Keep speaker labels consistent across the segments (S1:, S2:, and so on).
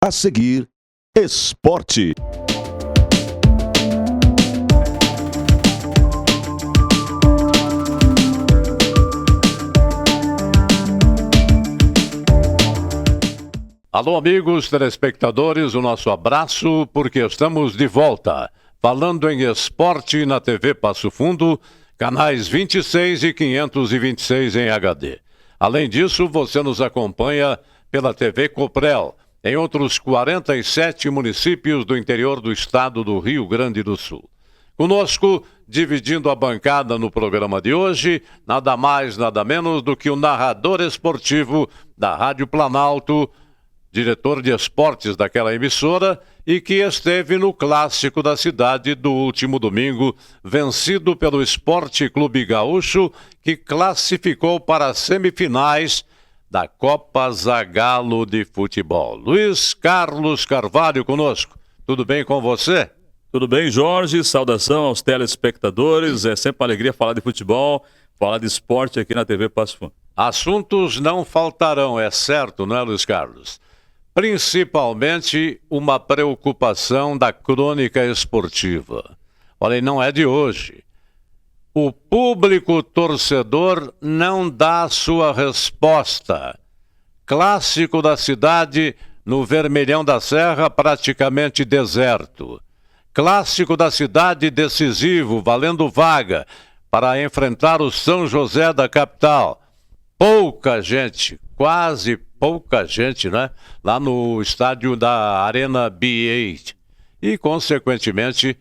S1: A seguir, esporte.
S2: Alô, amigos telespectadores, o nosso abraço, porque estamos de volta, falando em esporte na TV Passo Fundo, canais 26 e 526 em HD. Além disso, você nos acompanha pela TV Coprel, em outros 47 municípios do interior do estado do Rio Grande do Sul. Conosco, dividindo a bancada no programa de hoje, nada mais, nada menos do que o narrador esportivo da Rádio Planalto, diretor de esportes daquela emissora e que esteve no Clássico da Cidade do último domingo, vencido pelo Esporte Clube Gaúcho, que classificou para as semifinais da Copa Zagallo de Futebol. Luiz Carlos Carvalho conosco. Tudo bem com você?
S3: Tudo bem, Jorge? Saudação aos telespectadores. É sempre uma alegria falar de futebol, falar de esporte aqui na TV Passo Fundo.
S2: Assuntos não faltarão, é certo, não é, Luiz Carlos? Principalmente uma preocupação da crônica esportiva. Olha, não é de hoje. O público torcedor não dá sua resposta. Clássico da Cidade no Vermelhão da Serra, praticamente deserto. Clássico da Cidade decisivo, valendo vaga para enfrentar o São José da capital. Pouca gente, quase pouca gente, né? Lá no estádio da Arena B8. E, consequentemente,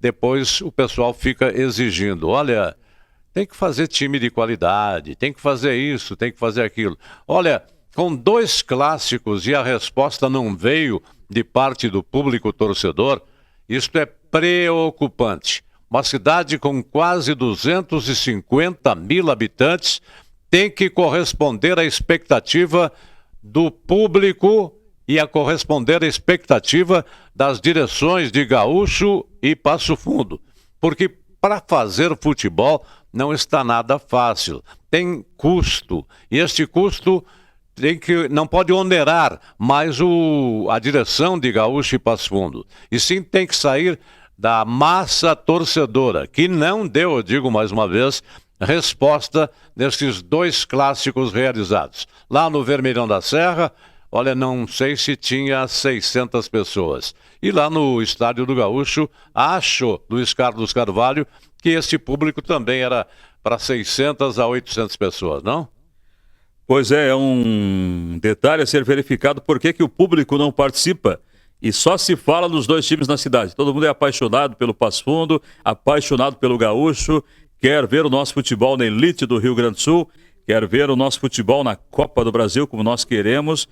S2: depois o pessoal fica exigindo, olha, tem que fazer time de qualidade, tem que fazer isso, tem que fazer aquilo. Olha, com 2 clássicos e a resposta não veio de parte do público torcedor, isto é preocupante. Uma cidade com quase 250 mil habitantes tem que corresponder à expectativa do público e a corresponder à expectativa das direções de Gaúcho e Passo Fundo. Porque para fazer futebol não está nada fácil. Tem custo. E este custo não pode onerar mais a direção de Gaúcho e Passo Fundo. E sim tem que sair da massa torcedora, que não deu, eu digo mais uma vez, resposta nesses 2 clássicos realizados. Lá no Vermelhão da Serra, olha, não sei se tinha 600 pessoas. E lá no Estádio do Gaúcho, acho, Luiz Carlos Carvalho, que esse público também era para 600 a 800 pessoas, não?
S3: Pois é um detalhe a ser verificado, por que o público não participa. E só se fala dos 2 times na cidade. Todo mundo é apaixonado pelo Passo Fundo, apaixonado pelo Gaúcho, quer ver o nosso futebol na elite do Rio Grande do Sul, quer ver o nosso futebol na Copa do Brasil, como nós queremos.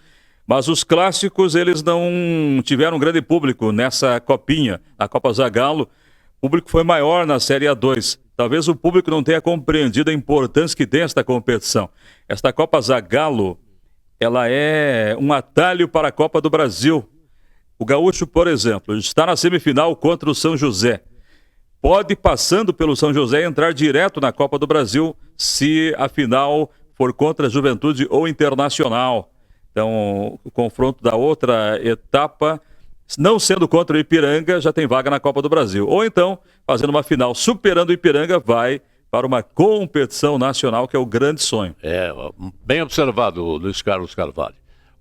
S3: Mas os clássicos, eles não tiveram um grande público nessa copinha, a Copa Zagallo. O público foi maior na Série A2. Talvez o público não tenha compreendido a importância que tem esta competição. Esta Copa Zagallo, ela é um atalho para a Copa do Brasil. O Gaúcho, por exemplo, está na semifinal contra o São José. Pode, passando pelo São José, entrar direto na Copa do Brasil se a final for contra a Juventude ou Internacional. Então, o confronto da outra etapa, não sendo contra o Ipiranga, já tem vaga na Copa do Brasil. Ou então, fazendo uma final superando o Ipiranga, vai para uma competição nacional, que é o grande sonho.
S2: Bem observado, Luiz Carlos Carvalho.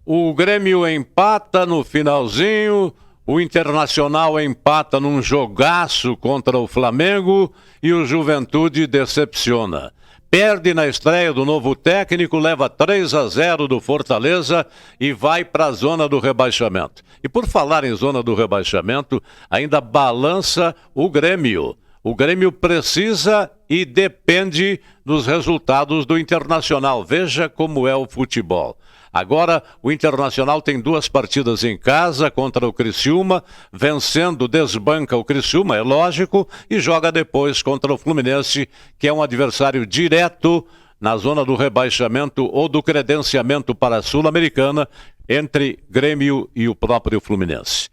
S2: O Grêmio empata no finalzinho, o Internacional empata num jogaço contra o Flamengo e o Juventude decepciona. Perde na estreia do novo técnico, leva 3-0 do Fortaleza e vai para a zona do rebaixamento. E por falar em zona do rebaixamento, ainda balança o Grêmio. O Grêmio precisa e depende dos resultados do Internacional. Veja como é o futebol. Agora, o Internacional tem 2 partidas em casa contra o Criciúma, vencendo, desbanca o Criciúma, é lógico, e joga depois contra o Fluminense, que é um adversário direto na zona do rebaixamento ou do credenciamento para a Sul-Americana, entre Grêmio e o próprio Fluminense.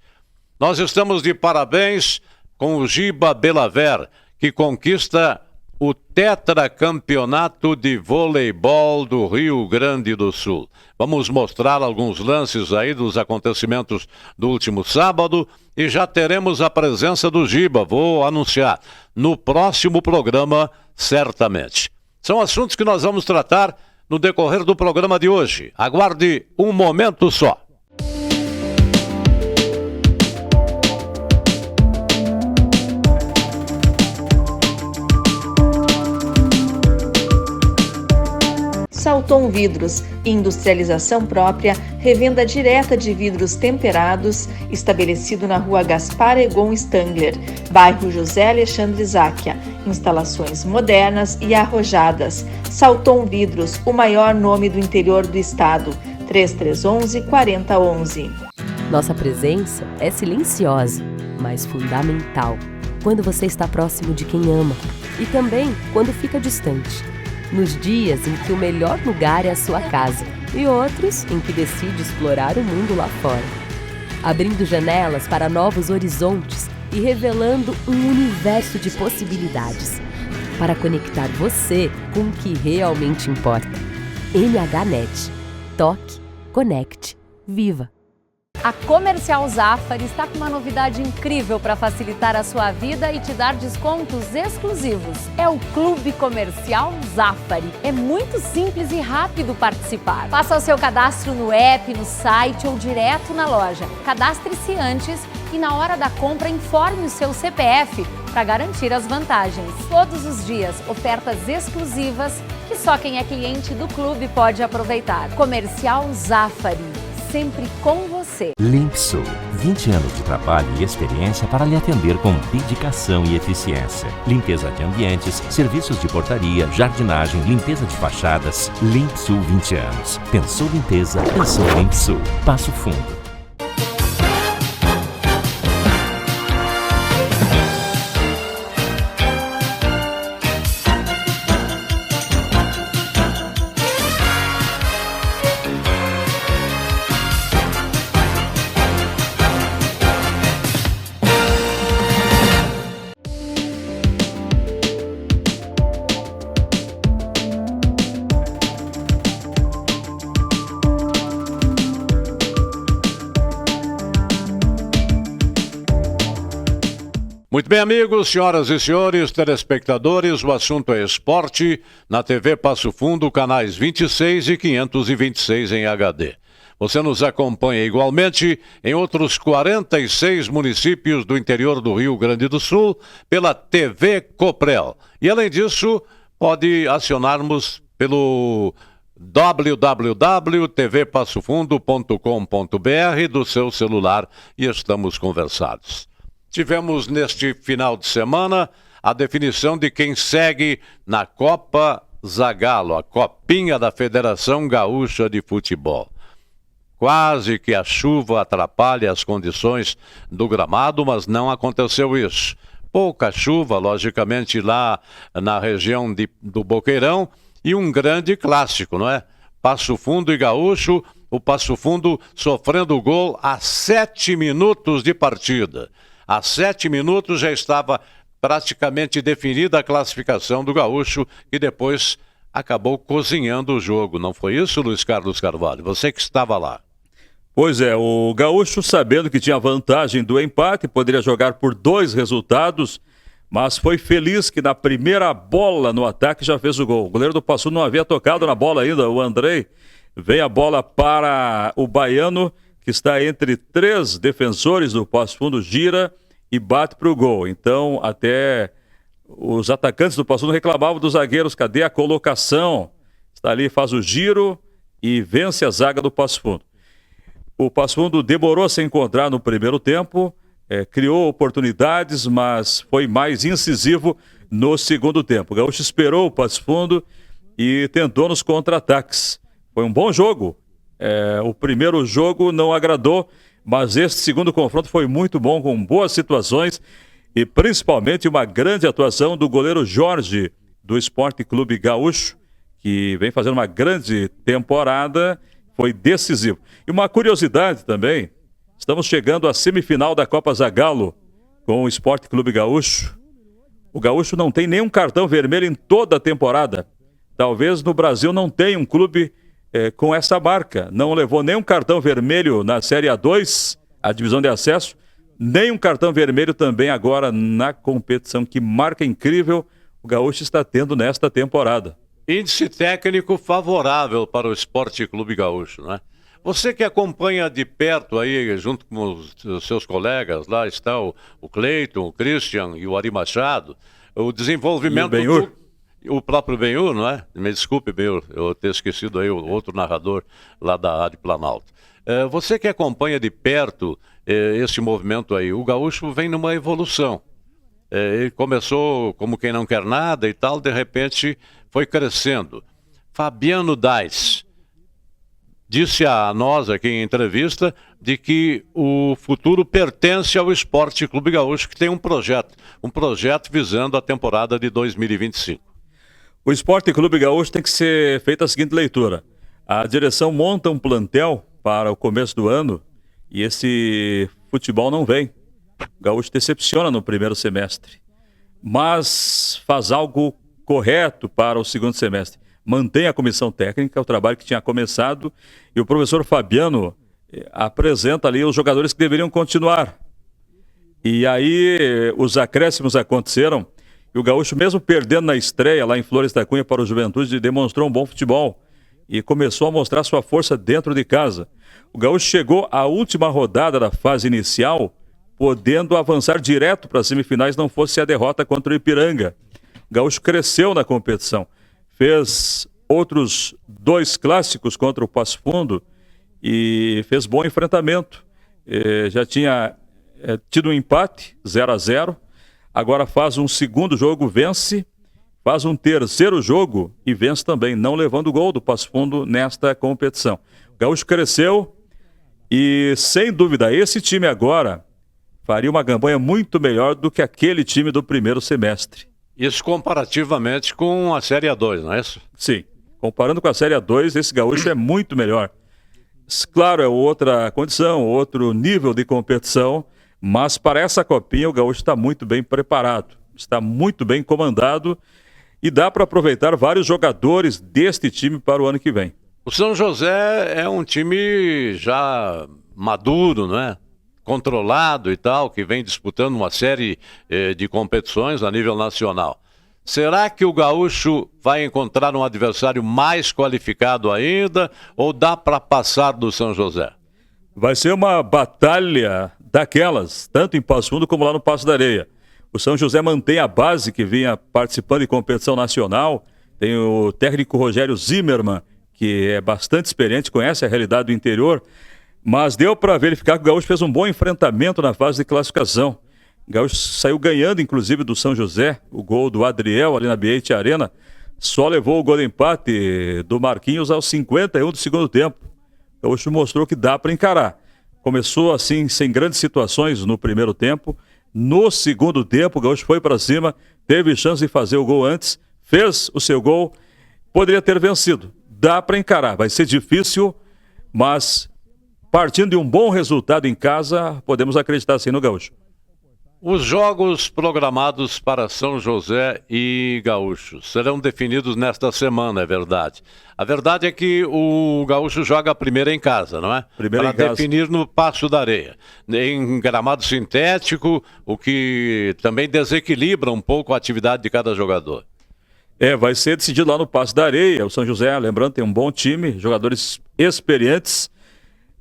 S2: Nós estamos de parabéns com o Giba Belaver, que conquista o tetracampeonato de voleibol do Rio Grande do Sul. Vamos mostrar alguns lances aí dos acontecimentos do último sábado e já teremos a presença do Giba, vou anunciar, no próximo programa, certamente. São assuntos que nós vamos tratar no decorrer do programa de hoje. Aguarde um momento só.
S4: Salton Vidros, industrialização própria, revenda direta de vidros temperados, estabelecido na rua Gaspar Egon Stangler, bairro José Alexandre Záquia. Instalações modernas e arrojadas. Salton Vidros, o maior nome do interior do estado. 3311-4011.
S5: Nossa presença é silenciosa, mas fundamental. Quando você está próximo de quem ama e também quando fica distante. Nos dias em que o melhor lugar é a sua casa e outros em que decide explorar o mundo lá fora. Abrindo janelas para novos horizontes e revelando um universo de possibilidades para conectar você com o que realmente importa. MHNet. Toque, conecte, viva.
S6: A Comercial Zafari está com uma novidade incrível para facilitar a sua vida e te dar descontos exclusivos. É o Clube Comercial Zafari. É muito simples e rápido participar. Faça o seu cadastro no app, no site ou direto na loja. Cadastre-se antes e na hora da compra informe o seu CPF para garantir as vantagens. Todos os dias, ofertas exclusivas que só quem é cliente do clube pode aproveitar. Comercial Zafari. Sempre com você.
S7: Limpsul, 20 anos de trabalho e experiência para lhe atender com dedicação e eficiência. Limpeza de ambientes, serviços de portaria, jardinagem, limpeza de fachadas. Limpsul 20 anos. Pensou limpeza, pensou Limpsul. Passo Fundo.
S2: Muito bem, amigos, senhoras e senhores, telespectadores, o assunto é esporte na TV Passo Fundo, canais 26 e 526 em HD. Você nos acompanha igualmente em outros 46 municípios do interior do Rio Grande do Sul pela TV Coprel. E, além disso, pode acionarmos pelo www.tvpassofundo.com.br do seu celular e estamos conversados. Tivemos neste final de semana a definição de quem segue na Copa Zagalo, a copinha da Federação Gaúcha de Futebol. Quase que a chuva atrapalha as condições do gramado, mas não aconteceu isso. Pouca chuva, logicamente, lá na região do Boqueirão e um grande clássico, não é? Passo Fundo e Gaúcho, o Passo Fundo sofrendo o gol a 7 minutos de partida. A 7 minutos já estava praticamente definida a classificação do Gaúcho, que depois acabou cozinhando o jogo. Não foi isso, Luiz Carlos Carvalho? Você que estava lá.
S3: Pois é, o Gaúcho, sabendo que tinha vantagem do empate, poderia jogar por 2 resultados, mas foi feliz que na primeira bola no ataque já fez o gol. O goleiro do Passo não havia tocado na bola ainda, o Andrei. Vem a bola para o baiano, que está entre 3 defensores do Passo Fundo, gira e bate para o gol. Então, até os atacantes do Passo Fundo reclamavam dos zagueiros, cadê a colocação? Está ali, faz o giro e vence a zaga do Passo Fundo. O Passo Fundo demorou a se encontrar no primeiro tempo, criou oportunidades, mas foi mais incisivo no segundo tempo. O Gaúcho esperou o Passo Fundo e tentou nos contra-ataques. Foi um bom jogo. O primeiro jogo não agradou, mas este segundo confronto foi muito bom, com boas situações e principalmente uma grande atuação do goleiro Jorge, do Esporte Clube Gaúcho, que vem fazendo uma grande temporada, foi decisivo. E uma curiosidade também, estamos chegando à semifinal da Copa Zagalo com o Esporte Clube Gaúcho. O Gaúcho não tem nenhum cartão vermelho em toda a temporada. Talvez no Brasil não tenha um clube com essa marca. Não levou nenhum cartão vermelho na Série A2, a divisão de acesso, nem um cartão vermelho também agora na competição. Que marca incrível o Gaúcho está tendo nesta temporada.
S2: Índice técnico favorável para o Esporte Clube Gaúcho, né? Você que acompanha de perto aí, junto com os seus colegas, lá está o Cleiton, o Christian e o Ari Machado, o desenvolvimento o próprio Benhur, não é? Me desculpe, Benhur, eu ter esquecido aí o outro narrador lá da Rádio Planalto. Você que acompanha de perto esse movimento aí, o Gaúcho vem numa evolução. Ele começou como quem não quer nada e tal, de repente foi crescendo. Fabiano Dais disse a nós aqui em entrevista de que o futuro pertence ao Esporte Clube Gaúcho, que tem um projeto visando a temporada de 2025.
S3: O Esporte Clube Gaúcho tem que ser feita a seguinte leitura. A direção monta um plantel para o começo do ano e esse futebol não vem. O Gaúcho decepciona no primeiro semestre, mas faz algo correto para o segundo semestre. Mantém a comissão técnica, o trabalho que tinha começado, e o professor Fabiano apresenta ali os jogadores que deveriam continuar. E aí os acréscimos aconteceram, e o Gaúcho, mesmo perdendo na estreia lá em Flores da Cunha para o Juventude, demonstrou um bom futebol e começou a mostrar sua força dentro de casa. O Gaúcho chegou à última rodada da fase inicial, podendo avançar direto para as semifinais, não fosse a derrota contra o Ipiranga. O Gaúcho cresceu na competição, fez outros 2 clássicos contra o Passo Fundo e fez bom enfrentamento. Já tinha tido um empate, 0-0, agora faz um segundo jogo, vence, faz um terceiro jogo e vence também, não levando gol do Passo Fundo nesta competição. O Gaúcho cresceu e, sem dúvida, esse time agora faria uma campanha muito melhor do que aquele time do primeiro semestre.
S2: Isso comparativamente com a Série A2, não é isso?
S3: Sim, comparando com a Série A2, esse Gaúcho é muito melhor. Claro, é outra condição, outro nível de competição, mas para essa copinha o Gaúcho está muito bem preparado, está muito bem comandado e dá para aproveitar vários jogadores deste time para o ano que vem.
S2: O São José é um time já maduro, não é? Controlado e tal, que vem disputando uma série de competições a nível nacional. Será que o Gaúcho vai encontrar um adversário mais qualificado ainda ou dá para passar do São José?
S3: Vai ser uma batalha daquelas, tanto em Passo Fundo como lá no Passo da Areia. O São José mantém a base que vinha participando de competição nacional, tem o técnico Rogério Zimmermann, que é bastante experiente, conhece a realidade do interior, mas deu para verificar que o Gaúcho fez um bom enfrentamento na fase de classificação. O Gaúcho saiu ganhando, inclusive, do São José, o gol do Adriel ali na BH Arena, só levou o gol de empate do Marquinhos aos 51 do segundo tempo. O Gaúcho mostrou que dá para encarar. Começou assim, sem grandes situações no primeiro tempo. No segundo tempo, o Gaúcho foi para cima, teve chance de fazer o gol antes, fez o seu gol, poderia ter vencido. Dá para encarar, vai ser difícil, mas partindo de um bom resultado em casa, podemos acreditar sim no Gaúcho.
S2: Os jogos programados para São José e Gaúcho serão definidos nesta semana, é verdade. A verdade é que o Gaúcho joga a primeira em casa, não é?
S3: Primeiro
S2: para definir no Passo da Areia. Em gramado sintético, o que também desequilibra um pouco a atividade de cada jogador.
S3: Vai ser decidido lá no Passo da Areia. O São José, lembrando, tem um bom time, jogadores experientes.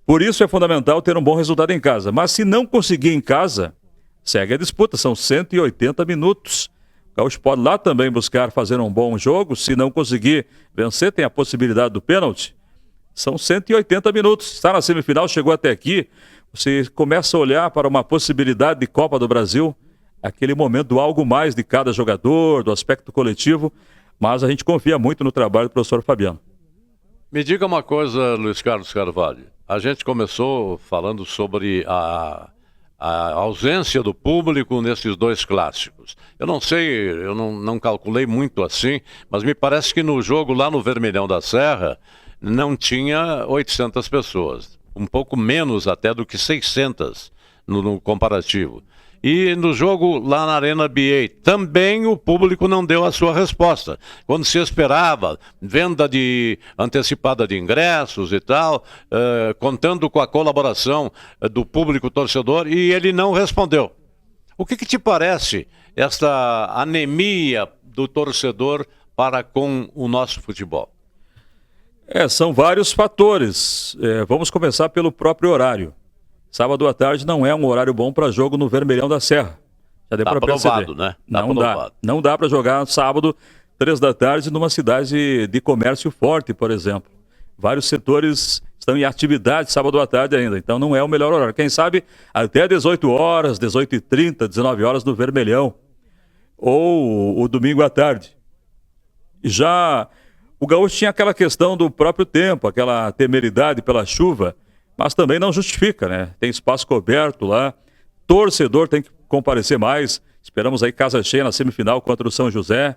S3: Por isso é fundamental ter um bom resultado em casa. Mas se não conseguir em casa, segue a disputa, são 180 minutos. O Gaúcho pode lá também buscar fazer um bom jogo. Se não conseguir vencer, tem a possibilidade do pênalti. São 180 minutos. Está na semifinal, chegou até aqui. Você começa a olhar para uma possibilidade de Copa do Brasil, aquele momento do algo mais de cada jogador, do aspecto coletivo. Mas a gente confia muito no trabalho do professor Fabiano.
S2: Me diga uma coisa, Luiz Carlos Carvalho. A gente começou falando sobre a ausência do público nesses 2 clássicos. Eu não sei, eu não calculei muito assim, mas me parece que no jogo lá no Vermelhão da Serra não tinha 800 pessoas, um pouco menos até do que 600 no comparativo. E no jogo lá na Arena BA, também o público não deu a sua resposta. Quando se esperava venda antecipada de ingressos e tal, contando com a colaboração do público torcedor, e ele não respondeu. O que te parece essa anemia do torcedor para com o nosso futebol?
S3: São vários fatores. Vamos começar pelo próprio horário. Sábado à tarde não é um horário bom para jogo no Vermelhão da Serra. Já deu para perceber.
S2: Né?
S3: Não dá para jogar sábado, 3 da tarde, numa cidade de comércio forte, por exemplo. Vários setores estão em atividade sábado à tarde ainda, então não é o melhor horário. Quem sabe até 18 horas, 18h30, 19 horas no Vermelhão. Ou o domingo à tarde. Já o gaúcho tinha aquela questão do próprio tempo, aquela temeridade pela chuva, mas também não justifica, né? Tem espaço coberto lá, torcedor tem que comparecer mais, esperamos aí casa cheia na semifinal contra o São José.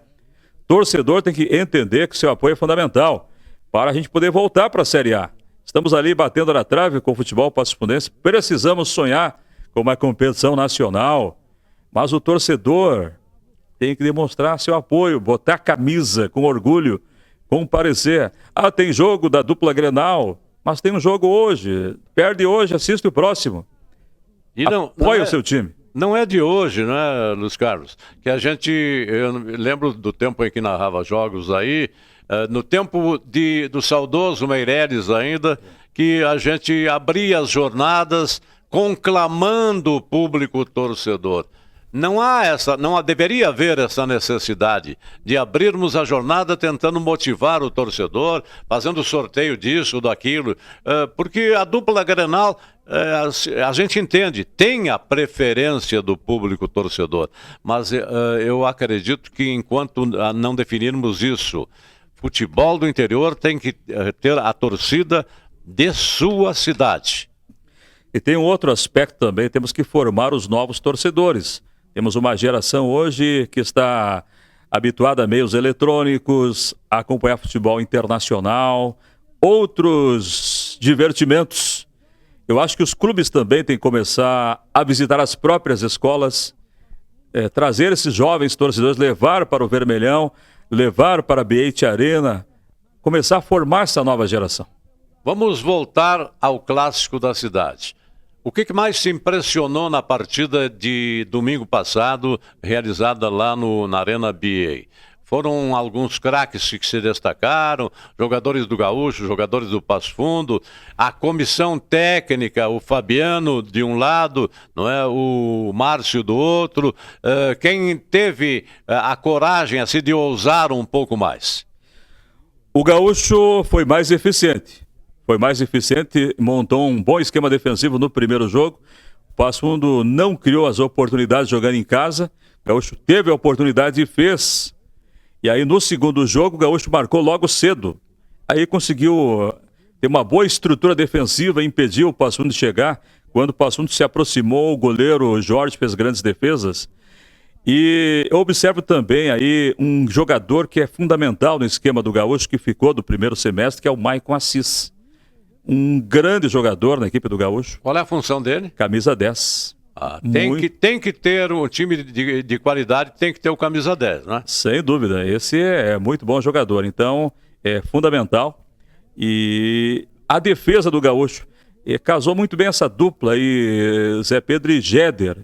S3: Torcedor tem que entender que seu apoio é fundamental para a gente poder voltar para a Série A. Estamos ali batendo na trave com o futebol passo-fundense, precisamos sonhar com uma competição nacional, mas o torcedor tem que demonstrar seu apoio, botar a camisa com orgulho, comparecer. Tem jogo da dupla Grenal, mas tem um jogo hoje. Perde hoje, assiste o próximo.
S2: E
S3: apoia o seu time.
S2: Não é de hoje, né, Luiz Carlos? Que eu lembro do tempo em que narrava jogos aí, no tempo do saudoso Meireles ainda, que a gente abria as jornadas conclamando o público torcedor. Não deveria haver essa necessidade de abrirmos a jornada tentando motivar o torcedor, fazendo sorteio disso, daquilo, porque a dupla Grenal, a gente entende, tem a preferência do público torcedor, mas eu acredito que enquanto não definirmos isso, futebol do interior tem que ter a torcida de sua cidade.
S3: E tem um outro aspecto também, temos que formar os novos torcedores. Temos uma geração hoje que está habituada a meios eletrônicos, a acompanhar futebol internacional, outros divertimentos. Eu acho que os clubes também têm que começar a visitar as próprias escolas, trazer esses jovens torcedores, levar para o Vermelhão, levar para a BH Arena, começar a formar essa nova geração.
S2: Vamos voltar ao clássico da cidade. O que mais se impressionou na partida de domingo passado, realizada lá na Arena BA? Foram alguns craques que se destacaram, jogadores do Gaúcho, jogadores do Passo Fundo, a comissão técnica, o Fabiano de um lado, não é, o Márcio do outro. Quem teve a coragem assim, de ousar um pouco mais?
S3: O Gaúcho foi mais eficiente. Montou um bom esquema defensivo no primeiro jogo. O Passo Fundo não criou as oportunidades jogando em casa. O Gaúcho teve a oportunidade e fez. E aí no segundo jogo o Gaúcho marcou logo cedo. Aí conseguiu ter uma boa estrutura defensiva, impediu o Passo Fundo de chegar. Quando o Passo Fundo se aproximou, o goleiro Jorge fez grandes defesas. E eu observo também aí um jogador que é fundamental no esquema do Gaúcho, que ficou do primeiro semestre, que é o Maicon Assis. Um grande jogador na equipe do Gaúcho.
S2: Qual é a função dele?
S3: Camisa 10.
S2: Tem que ter um time de qualidade, tem que ter o camisa 10, né?
S3: Sem dúvida, esse é muito bom jogador, então é fundamental. E a defesa do Gaúcho, casou muito bem essa dupla aí, Zé Pedro e Jéder.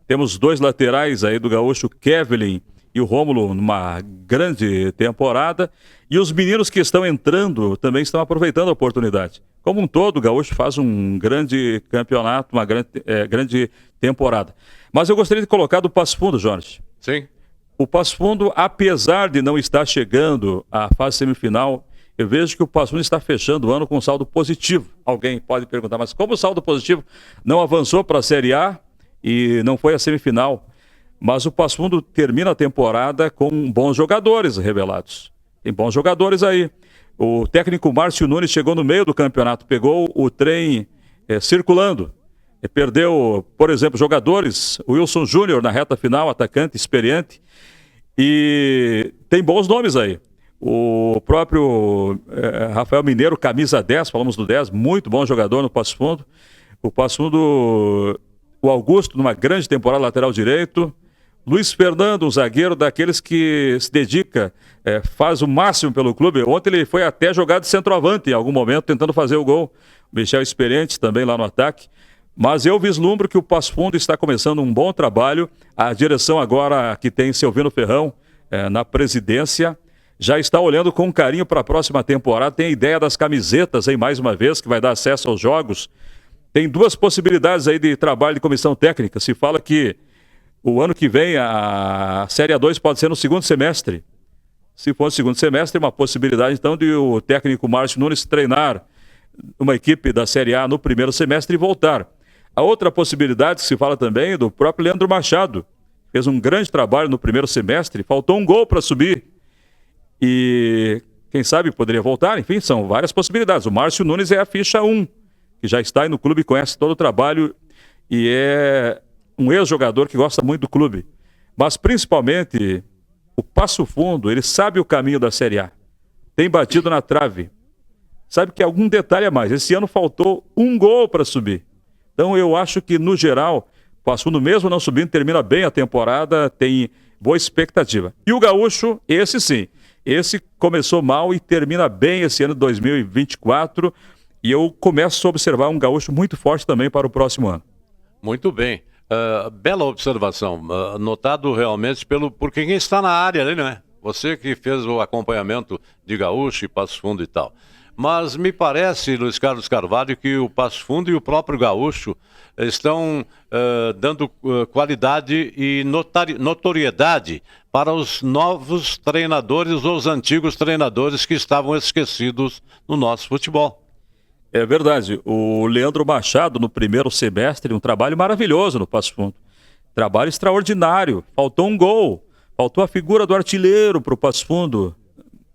S3: Temos dois laterais aí do Gaúcho, Kevlin e o Rômulo, numa grande temporada. E os meninos que estão entrando também estão aproveitando a oportunidade. Como um todo, o Gaúcho faz um grande campeonato, uma grande temporada. Mas eu gostaria de colocar do Passo Fundo, Jorge.
S2: Sim.
S3: O Passo Fundo, apesar de não estar chegando à fase semifinal, eu vejo que o Passo Fundo está fechando o ano com um saldo positivo. Alguém pode perguntar, mas como o saldo positivo não avançou para a Série A e não foi à semifinal? Mas o Passo Fundo termina a temporada com bons jogadores revelados. Tem bons jogadores aí. O técnico Márcio Nunes chegou no meio do campeonato, pegou o trem circulando. Perdeu, por exemplo, jogadores, o Wilson Júnior na reta final, atacante experiente. E tem bons nomes aí. O próprio Rafael Mineiro, camisa 10, falamos do 10, muito bom jogador no Passo Fundo. O Passo Fundo O Augusto, numa grande temporada, lateral direito. Luiz Fernando, um zagueiro daqueles que se dedica, faz o máximo pelo clube. Ontem ele foi até jogar de centroavante em algum momento, tentando fazer o gol. Michel experiente também lá no ataque. Mas eu vislumbro que o Passo Fundo está começando um bom trabalho. A direção agora que tem Silvino Ferrão na presidência já está olhando com carinho para a próxima temporada. Tem a ideia das camisetas aí mais uma vez, que vai dar acesso aos jogos. Tem duas possibilidades aí de trabalho de comissão técnica. Se fala que o ano que vem a Série A2 pode ser no segundo semestre. Se for no segundo semestre, uma possibilidade então de o técnico Márcio Nunes treinar uma equipe da Série A no primeiro semestre e voltar. A outra possibilidade que se fala também é do próprio Leandro Machado. Fez um grande trabalho no primeiro semestre, faltou um gol para subir. E quem sabe poderia voltar, enfim, são várias possibilidades. O Márcio Nunes é a ficha 1, que já está aí no clube, conhece todo o trabalho e é um ex-jogador que gosta muito do clube. Mas principalmente o Passo Fundo, ele sabe o caminho da Série A. Tem batido na trave. Sabe que algum detalhe a mais. Esse ano faltou um gol para subir. Então eu acho que, no geral, o Passo Fundo, mesmo não subindo, termina bem a temporada, tem boa expectativa. E o Gaúcho, esse sim. Esse começou mal e termina bem esse ano de 2024. E eu começo a observar um Gaúcho muito forte também para o próximo ano.
S2: Muito bem. Bela observação. Notado realmente por quem está na área, né? Você que fez o acompanhamento de Gaúcho e Passo Fundo e tal. Mas me parece, Luiz Carlos Carvalho, que o Passo Fundo e o próprio Gaúcho estão dando qualidade e notoriedade para os novos treinadores ou os antigos treinadores que estavam esquecidos no nosso futebol.
S3: É verdade. O Leandro Machado, no primeiro semestre, um trabalho maravilhoso no Passo Fundo. Trabalho extraordinário. Faltou um gol. Faltou a figura do artilheiro para o Passo Fundo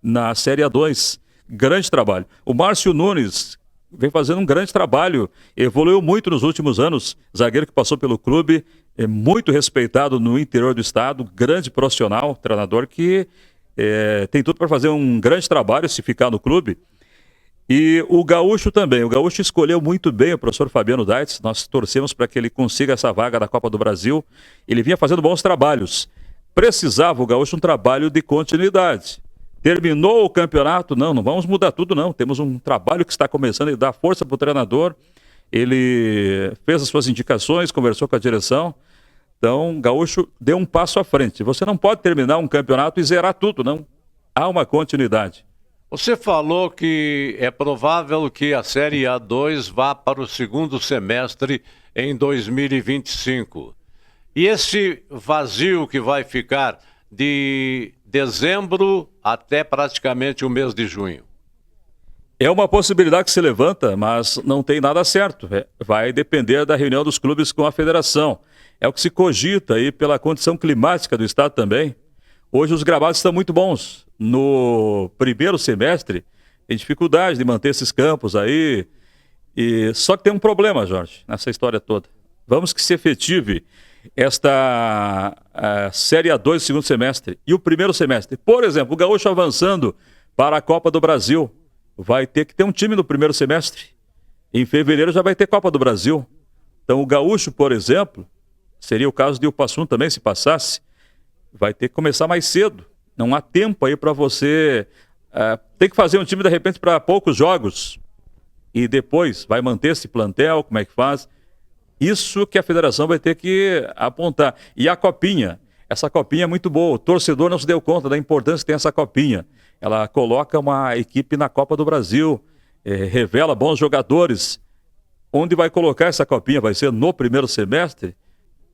S3: na Série A2. Grande trabalho. O Márcio Nunes vem fazendo um grande trabalho. Evoluiu muito nos últimos anos. Zagueiro que passou pelo clube. É muito respeitado no interior do estado. Grande profissional. Treinador que tem tudo para fazer um grande trabalho se ficar no clube. E o Gaúcho também. O Gaúcho escolheu muito bem o professor Fabiano Daitz. Nós torcemos para que ele consiga essa vaga da Copa do Brasil. Ele vinha fazendo bons trabalhos. Precisava o Gaúcho um trabalho de continuidade. Terminou o campeonato? Não vamos mudar tudo não. Temos um trabalho que está começando e dá força para o treinador. Ele fez as suas indicações, conversou com a direção. Então, o Gaúcho deu um passo à frente. Você não pode terminar um campeonato e zerar tudo, não. Há uma continuidade.
S2: Você falou que é provável que a Série A2 vá para o segundo semestre em 2025. E esse vazio que vai ficar de dezembro até praticamente o mês de junho?
S3: É uma possibilidade que se levanta, mas não tem nada certo. Vai depender da reunião dos clubes com a federação. É o que se cogita aí pela condição climática do estado também. Hoje os gramados estão muito bons. No primeiro semestre, tem dificuldade de manter esses campos aí. Só que tem um problema, Jorge, nessa história toda. Vamos que se efetive esta Série A2 segundo semestre e o primeiro semestre. Por exemplo, o Gaúcho avançando para a Copa do Brasil. Vai ter que ter um time no primeiro semestre. Em fevereiro já vai ter Copa do Brasil. Então o Gaúcho, por exemplo, seria o caso de o Passo Fundo também, se passasse, vai ter que começar mais cedo. Não há tempo aí para você... tem que fazer um time, de repente, para poucos jogos. E depois vai manter esse plantel, como é que faz? Isso que a federação vai ter que apontar. E a copinha. Essa copinha é muito boa. O torcedor não se deu conta da importância que tem essa copinha. Ela coloca uma equipe na Copa do Brasil. Revela bons jogadores. Onde vai colocar essa copinha? Vai ser no primeiro semestre?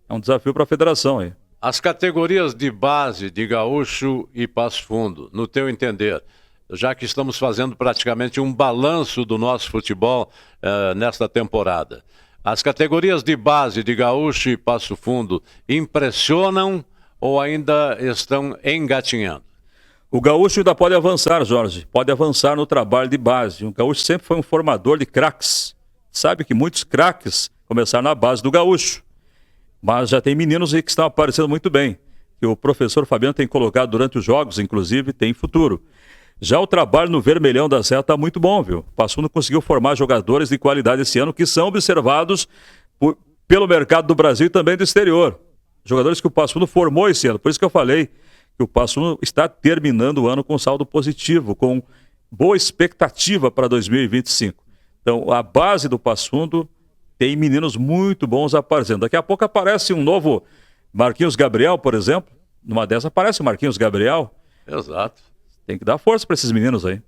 S3: É um desafio para a federação aí.
S2: As categorias de base de Gaúcho e Passo Fundo, no teu entender, já que estamos fazendo praticamente um balanço do nosso futebol nesta temporada, as categorias de base de Gaúcho e Passo Fundo impressionam ou ainda estão engatinhando?
S3: O Gaúcho ainda pode avançar, Jorge, pode avançar no trabalho de base. O Gaúcho sempre foi um formador de craques. Sabe que muitos craques começaram na base do Gaúcho. Mas já tem meninos aí que estão aparecendo muito bem, que o professor Fabiano tem colocado durante os jogos, inclusive, tem futuro. Já o trabalho no Vermelhão da Serra está muito bom, viu? O Passo Fundo conseguiu formar jogadores de qualidade esse ano que são observados pelo mercado do Brasil e também do exterior. Jogadores que o Passo Fundo formou esse ano. Por isso que eu falei que o Passo Fundo está terminando o ano com saldo positivo, com boa expectativa para 2025. Então, a base do Passo Fundo tem meninos muito bons aparecendo. Daqui a pouco aparece um novo Marquinhos Gabriel, por exemplo. Numa dessas aparece o Marquinhos Gabriel.
S2: Exato.
S3: Tem que dar força para esses meninos aí.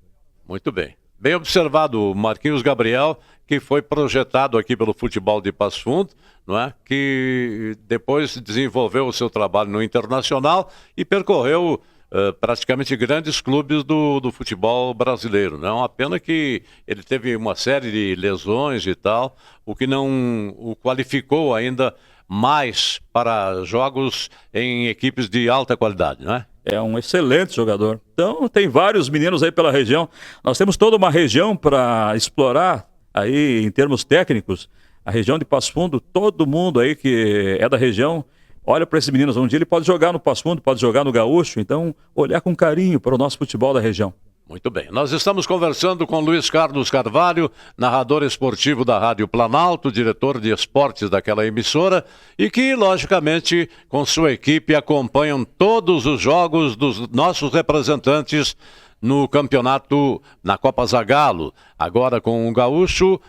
S2: Muito bem. Bem observado o Marquinhos Gabriel, que foi projetado aqui pelo futebol de Passo Fundo, não é? Que depois desenvolveu o seu trabalho no Internacional e percorreu praticamente grandes clubes do futebol brasileiro. Não é uma pena que ele teve uma série de lesões e tal, o que não o qualificou ainda mais para jogos em equipes de alta qualidade, não é?
S3: É um excelente jogador. Então, tem vários meninos aí pela região. Nós temos toda uma região para explorar aí em termos técnicos. A região de Passo Fundo, todo mundo aí que é da região, olha para esses meninos. Um dia ele pode jogar no Passo Fundo, pode jogar no Gaúcho. Então, olhar com carinho para o nosso futebol da região.
S2: Muito bem. Nós estamos conversando com Luiz Carlos Carvalho, narrador esportivo da Rádio Planalto, diretor de esportes daquela emissora e que, logicamente, com sua equipe acompanham todos os jogos dos nossos representantes no campeonato, na Copa Zagalo, agora com o Gaúcho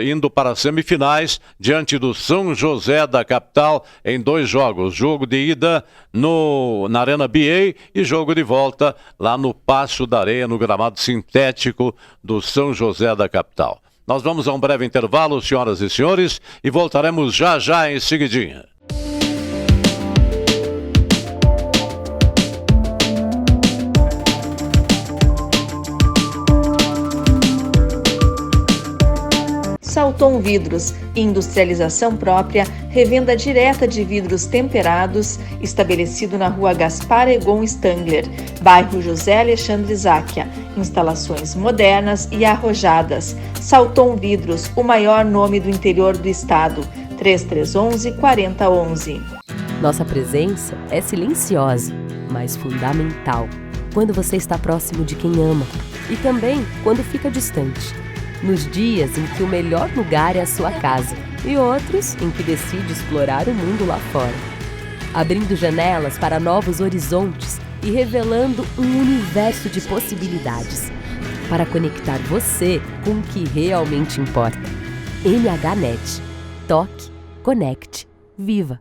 S2: indo para as semifinais diante do São José da capital em 2 jogos, jogo de ida na Arena BA e jogo de volta lá no Paço da Areia, no gramado sintético do São José da capital. Nós vamos a um breve intervalo, senhoras e senhores, e voltaremos já em seguidinha.
S4: Salton Vidros, industrialização própria, revenda direta de vidros temperados, estabelecido na rua Gaspar Egon Stangler, bairro José Alexandre Záquia. Instalações modernas e arrojadas. Salton Vidros, o maior nome do interior do estado. 3311-4011.
S5: Nossa presença é silenciosa, mas fundamental. Quando você está próximo de quem ama e também quando fica distante. Nos dias em que o melhor lugar é a sua casa e outros em que decide explorar o mundo lá fora. Abrindo janelas para novos horizontes e revelando um universo de possibilidades para conectar você com o que realmente importa. MHNet. Toque, conecte, viva!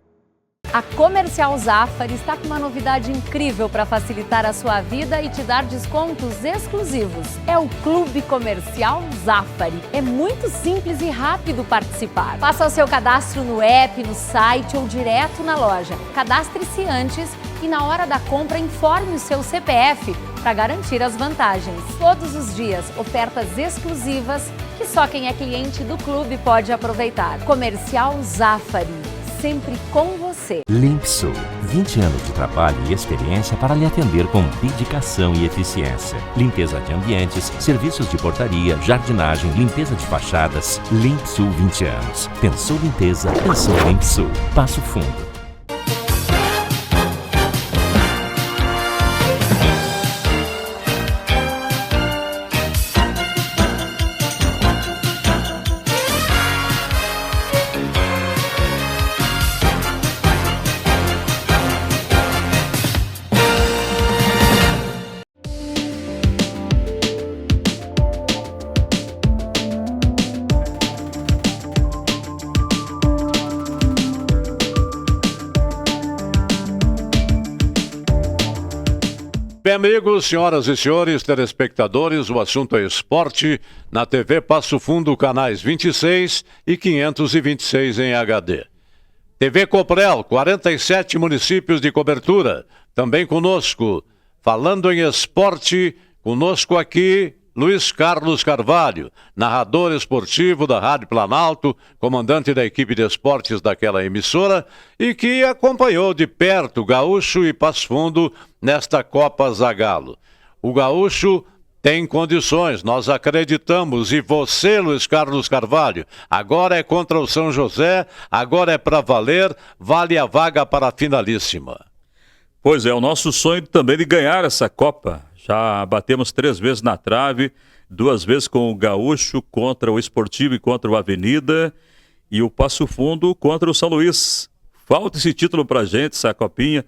S6: A Comercial Zafari está com uma novidade incrível para facilitar a sua vida e te dar descontos exclusivos. É o Clube Comercial Zafari. É muito simples e rápido participar. Faça o seu cadastro no app, no site ou direto na loja. Cadastre-se antes e na hora da compra informe o seu CPF para garantir as vantagens. Todos os dias, ofertas exclusivas que só quem é cliente do clube pode aproveitar. Comercial Zafari. Sempre com você.
S7: Limpsul, 20 anos de trabalho e experiência para lhe atender com dedicação e eficiência. Limpeza de ambientes, serviços de portaria, jardinagem, limpeza de fachadas. Limpsul 20 anos. Pensou limpeza, pensou Limpsul. Passo Fundo.
S2: Bem, amigos, senhoras e senhores, telespectadores, o assunto é esporte na TV Passo Fundo, canais 26 e 526 em HD. TV Coprel, 47 municípios de cobertura, também conosco. Falando em esporte, conosco aqui, Luiz Carlos Carvalho, narrador esportivo da Rádio Planalto, comandante da equipe de esportes daquela emissora e que acompanhou de perto Gaúcho e Passo Fundo nesta Copa Zagalo. O Gaúcho tem condições, nós acreditamos, e você, Luiz Carlos Carvalho, agora é contra o São José, agora é para valer, vale a vaga para a finalíssima.
S3: Pois é, o nosso sonho também de ganhar essa Copa. Já batemos 3 vezes na trave, 2 vezes com o Gaúcho contra o Esportivo e contra o Avenida. e o Passo Fundo contra o São Luís. Falta esse título pra gente, essa copinha.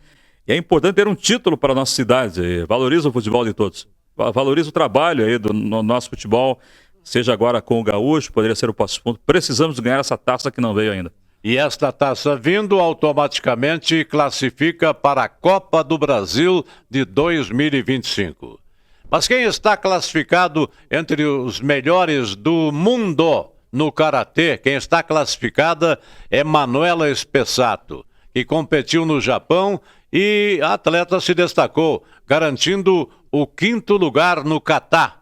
S3: E é importante ter um título para a nossa cidade. Valoriza o futebol de todos. Valoriza o trabalho aí no nosso futebol, seja agora com o Gaúcho, poderia ser o Passo Fundo. Precisamos ganhar essa taça que não veio ainda.
S2: E esta taça vindo automaticamente classifica para a Copa do Brasil de 2025. Mas quem está classificado entre os melhores do mundo no karatê, quem está classificada é Manuela Espessato, que competiu no Japão e a atleta se destacou, garantindo o 5º lugar no kata,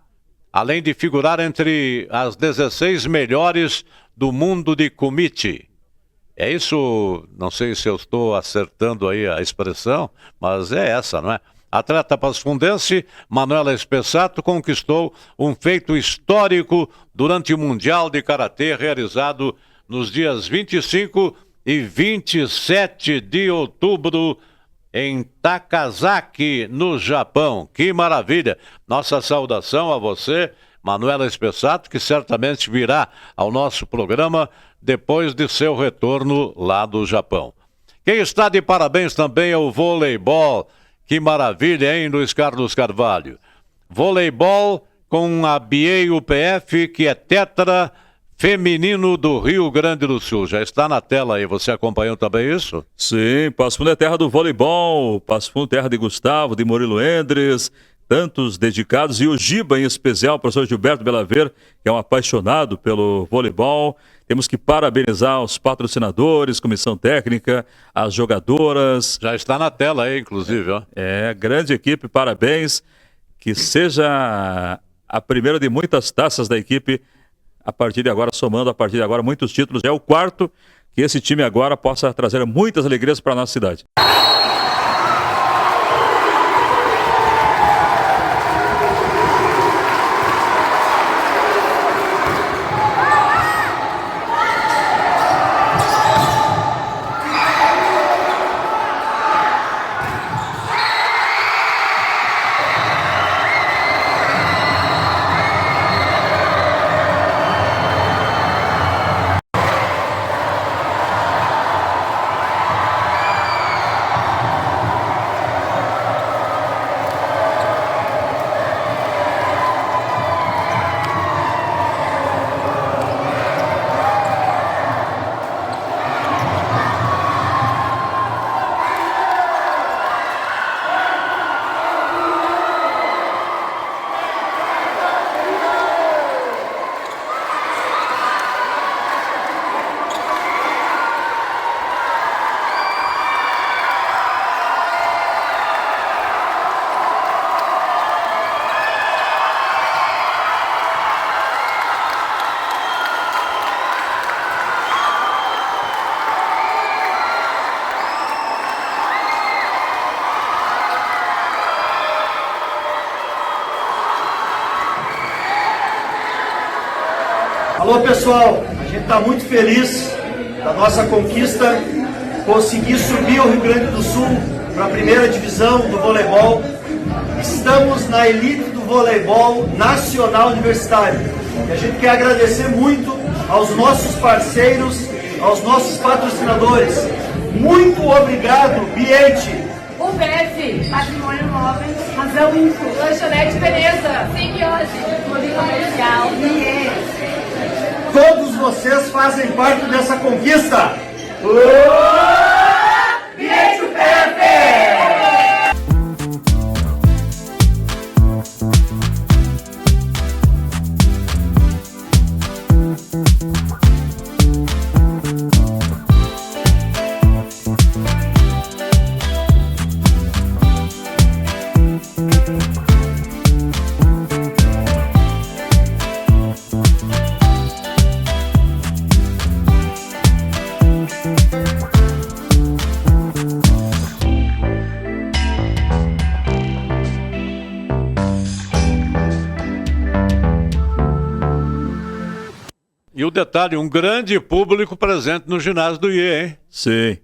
S2: além de figurar entre as 16 melhores do mundo de kumite. É isso, não sei se eu estou acertando aí a expressão, mas é essa, não é? A atleta pasfundense Manuela Espessato conquistou um feito histórico durante o Mundial de Karatê realizado nos dias 25 e 27 de outubro em Takasaki, no Japão. Que maravilha! Nossa saudação a você, Manuela Espessato, que certamente virá ao nosso programa depois de seu retorno lá do Japão. Quem está de parabéns também é o voleibol. Que maravilha, hein, Luiz Carlos Carvalho? Voleibol com a BA UPF, que é tetra feminino do Rio Grande do Sul. Já está na tela aí, você acompanhou também isso?
S3: Sim, Passo Fundo é terra do voleibol, Passo Fundo terra de Gustavo, de Murilo Endres, tantos dedicados, e o Giba em especial, o professor Gilberto Belaver, que é um apaixonado pelo voleibol. Temos que parabenizar os patrocinadores, comissão técnica, as jogadoras.
S2: Já está na tela aí, inclusive, ó.
S3: É, grande equipe, parabéns. Que seja a primeira de muitas taças da equipe, a partir de agora, somando a partir de agora muitos títulos. É o 4º, que esse time agora possa trazer muitas alegrias para a nossa cidade.
S8: Alô pessoal, a gente está muito feliz da nossa conquista, conseguir subir o Rio Grande do Sul para a primeira divisão do voleibol. Estamos na elite do voleibol nacional universitário. E a gente quer agradecer muito aos nossos parceiros, aos nossos patrocinadores. Muito obrigado, Biente.
S9: UBF, Patrimônio Móvel, Razão Info, Lanchonete Beleza, Simbiose, Clube Comercial,
S8: Todos vocês fazem parte dessa conquista. Biente UPF!
S2: E o detalhe, um grande público presente no ginásio do IE, hein?
S3: Sim.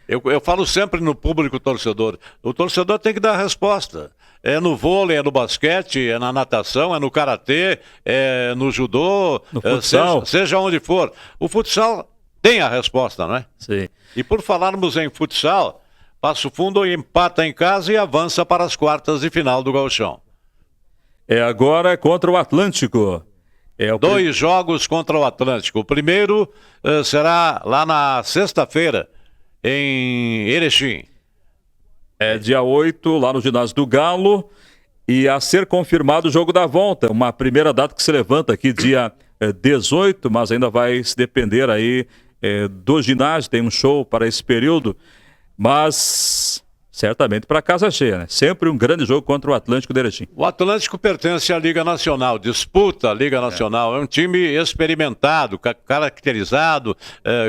S2: Eu falo sempre no público torcedor. O torcedor tem que dar a resposta. É no vôlei, é no basquete, é na natação, é no karatê, é no judô,
S3: no futsal.
S2: Seja onde for. O futsal tem a resposta, não é?
S3: Sim.
S2: E por falarmos em futsal, Passo Fundo empata em casa e avança para as quartas de final do Gauchão.
S3: Agora contra o Atlântico.
S2: 2 jogos contra o Atlântico. O primeiro será lá na sexta-feira, em Erechim.
S3: Dia 8, lá no ginásio do Galo. E a ser confirmado o jogo da volta. Uma primeira data que se levanta aqui, dia 18, mas ainda vai se depender aí do ginásio. Tem um show para esse período. Mas certamente para casa cheia, né? Sempre um grande jogo contra o Atlântico de Erechim.
S2: O Atlântico pertence à Liga Nacional, disputa a Liga Nacional. É um time experimentado, caracterizado,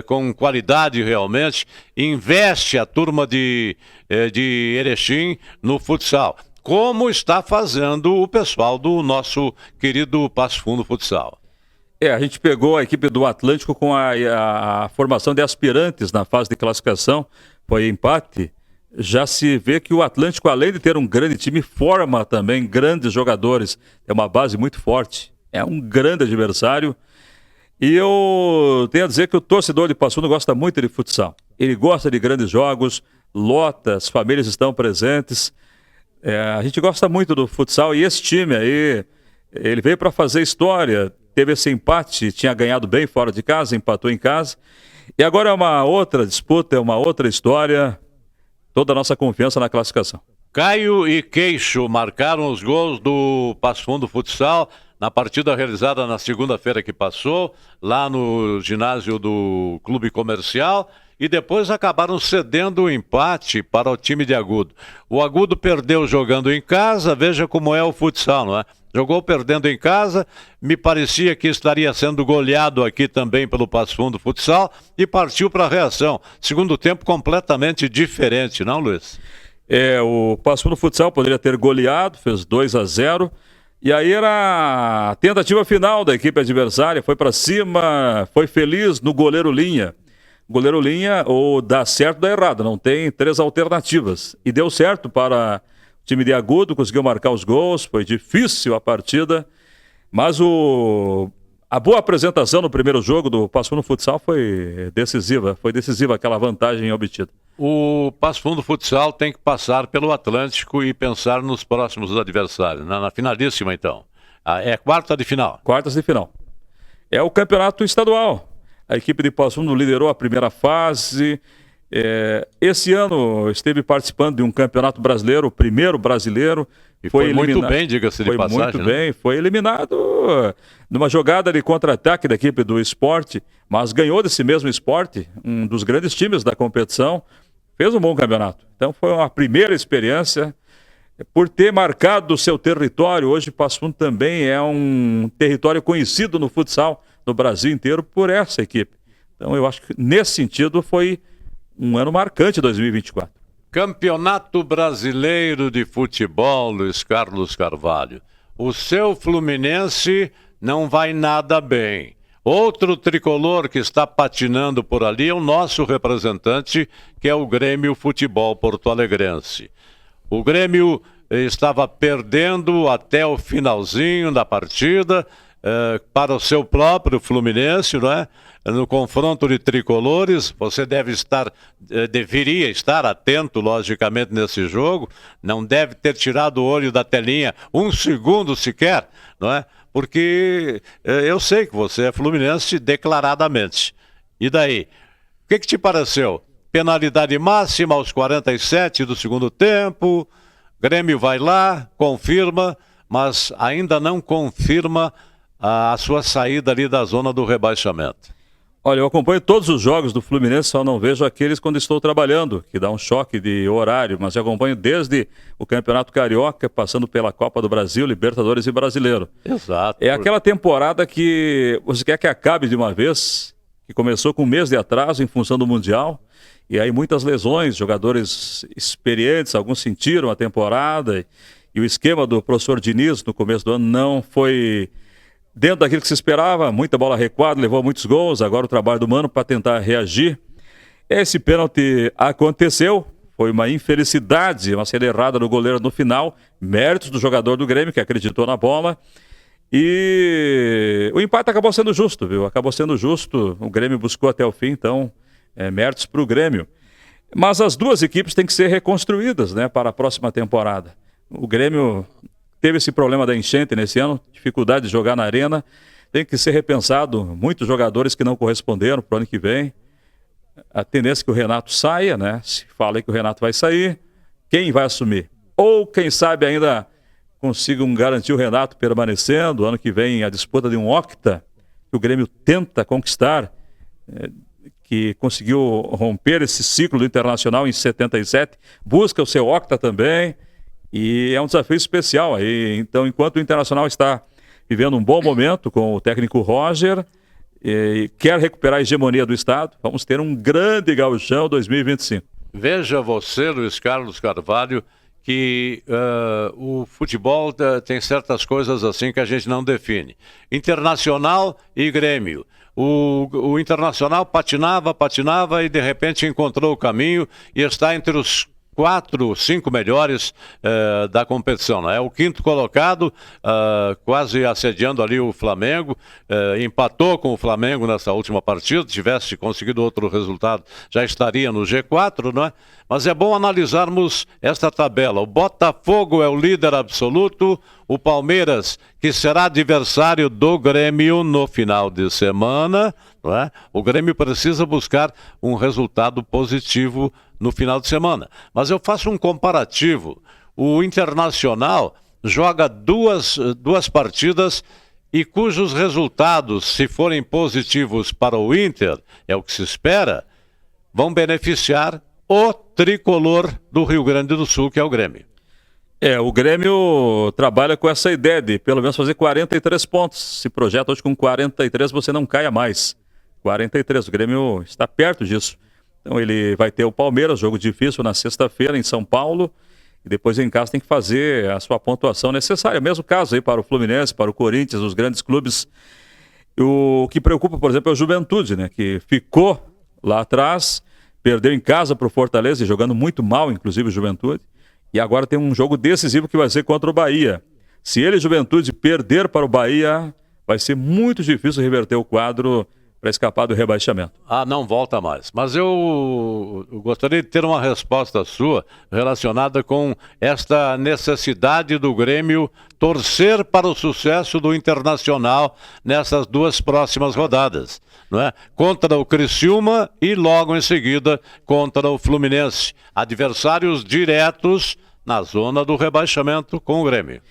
S2: com qualidade realmente. Investe a turma de Erechim no futsal, como está fazendo o pessoal do nosso querido Passo Fundo Futsal.
S3: A gente pegou a equipe do Atlântico com a formação de aspirantes na fase de classificação. Foi empate. Já se vê que o Atlântico, além de ter um grande time, forma também grandes jogadores. É uma base muito forte. É um grande adversário. E eu tenho a dizer que o torcedor de Passo Fundo gosta muito de futsal. Ele gosta de grandes jogos, lota, as famílias estão presentes. A gente gosta muito do futsal e esse time aí, ele veio para fazer história. Teve esse empate, tinha ganhado bem fora de casa, empatou em casa. E agora é uma outra disputa, é uma outra história. Toda a nossa confiança na classificação.
S2: Caio e Queixo marcaram os gols do Passo Fundo Futsal na partida realizada na segunda-feira que passou, lá no ginásio do Clube Comercial, e depois acabaram cedendo o empate para o time de Agudo. O Agudo perdeu jogando em casa, veja como é o futsal, não é? Jogou perdendo em casa, me parecia que estaria sendo goleado aqui também pelo Passo Fundo Futsal e partiu para a reação. Segundo tempo completamente diferente, não, Luiz?
S3: O Passo Fundo Futsal poderia ter goleado, fez 2-0. E aí era a tentativa final da equipe adversária, foi para cima, foi feliz no goleiro Linha. Goleiro Linha, ou dá certo ou dá errado, não tem 3 alternativas. E deu certo para o time de Agudo, conseguiu marcar os gols, foi difícil a partida, mas a boa apresentação no primeiro jogo do Passo Fundo Futsal foi decisiva aquela vantagem obtida.
S2: O Passo Fundo Futsal tem que passar pelo Atlântico e pensar nos próximos adversários, na finalíssima então. É quarta de final.
S3: Quartas de final. É o campeonato estadual. A equipe de Passo Fundo liderou a primeira fase. Esse ano esteve participando de um campeonato brasileiro, o primeiro brasileiro.
S2: E foi muito bem, diga-se de passagem.
S3: Foi muito bem, foi eliminado numa jogada de contra-ataque da equipe do Sport, mas ganhou desse mesmo Sport, um dos grandes times da competição. Fez um bom campeonato. Então foi uma primeira experiência. Por ter marcado o seu território, hoje Passo Fundo também é um território conhecido no futsal no Brasil inteiro por essa equipe. Então eu acho que nesse sentido foi um ano marcante 2024.
S2: Campeonato Brasileiro de Futebol, Luiz Carlos Carvalho. O seu Fluminense não vai nada bem. Outro tricolor que está patinando por ali é o nosso representante, que é o Grêmio Futebol Porto-Alegrense. O Grêmio estava perdendo até o finalzinho da partida para o seu próprio Fluminense, não é? No confronto de tricolores, você deveria estar atento, logicamente, nesse jogo. Não deve ter tirado o olho da telinha um segundo sequer, não é? Porque eu sei que você é fluminense declaradamente. E daí? O que te pareceu? Penalidade máxima aos 47 do segundo tempo. Grêmio vai lá, confirma, mas ainda não confirma a sua saída ali da zona do rebaixamento.
S3: Olha, eu acompanho todos os jogos do Fluminense, só não vejo aqueles quando estou trabalhando, que dá um choque de horário, mas eu acompanho desde o Campeonato Carioca, passando pela Copa do Brasil, Libertadores e Brasileiro.
S2: Exato.
S3: É aquela temporada que você quer que acabe de uma vez, que começou com um mês de atraso em função do Mundial, e aí muitas lesões, jogadores experientes, alguns sentiram a temporada, e o esquema do professor Diniz no começo do ano não foi dentro daquilo que se esperava, muita bola recuada, levou muitos gols, agora o trabalho do Mano para tentar reagir. Esse pênalti aconteceu, foi uma infelicidade, uma saída errada do goleiro no final, méritos do jogador do Grêmio que acreditou na bola, E o empate acabou sendo justo, viu? Acabou sendo justo, o Grêmio buscou até o fim, então, méritos para o Grêmio. Mas as duas equipes têm que ser reconstruídas, né, para a próxima temporada. O Grêmio teve esse problema da enchente nesse ano, dificuldade de jogar na arena, tem que ser repensado, muitos jogadores que não corresponderam para o ano que vem. A tendência é que o Renato saia, né? Se fala aí que o Renato vai sair, quem vai assumir? Ou, quem sabe, ainda consigam garantir o Renato permanecendo. Ano que vem a disputa de um octa, que o Grêmio tenta conquistar, que conseguiu romper esse ciclo do Internacional em 77, busca o seu octa também, e é um desafio especial aí. Então, enquanto o Internacional está vivendo um bom momento com o técnico Roger, e quer recuperar a hegemonia do Estado, vamos ter um grande gauchão 2025.
S2: Veja você, Luiz Carlos Carvalho, que o futebol tem certas coisas assim que a gente não define. Internacional e Grêmio. O Internacional patinava e de repente encontrou o caminho e está entre os 4, 5 melhores da competição, né? É o quinto colocado, quase assediando ali o Flamengo, empatou com o Flamengo nessa última partida, tivesse conseguido outro resultado, já estaria no G4, não é? Mas é bom analisarmos esta tabela. O Botafogo é o líder absoluto, o Palmeiras, que será adversário do Grêmio no final de semana, não é? O Grêmio precisa buscar um resultado positivo no final de semana. Mas eu faço um comparativo. O Internacional joga duas partidas e cujos resultados, se forem positivos para o Inter, é o que se espera, vão beneficiar o tricolor do Rio Grande do Sul, que é o Grêmio.
S3: O Grêmio trabalha com essa ideia de pelo menos fazer 43 pontos. Se projeta hoje com 43, você não caia mais. 43, o Grêmio está perto disso. Então ele vai ter o Palmeiras, jogo difícil na sexta-feira em São Paulo, e depois em casa tem que fazer a sua pontuação necessária. Mesmo caso aí para o Fluminense, para o Corinthians, os grandes clubes. O que preocupa, por exemplo, é o Juventude, né, que ficou lá atrás, perdeu em casa para o Fortaleza, jogando muito mal, inclusive o Juventude, e agora tem um jogo decisivo que vai ser contra o Bahia. Se ele, Juventude, perder para o Bahia, vai ser muito difícil reverter o quadro para escapar do rebaixamento.
S2: Não volta mais. Mas eu gostaria de ter uma resposta sua relacionada com esta necessidade do Grêmio torcer para o sucesso do Internacional nessas duas próximas rodadas, não é? Contra o Criciúma e logo em seguida contra o Fluminense. Adversários diretos na zona do rebaixamento com o Grêmio.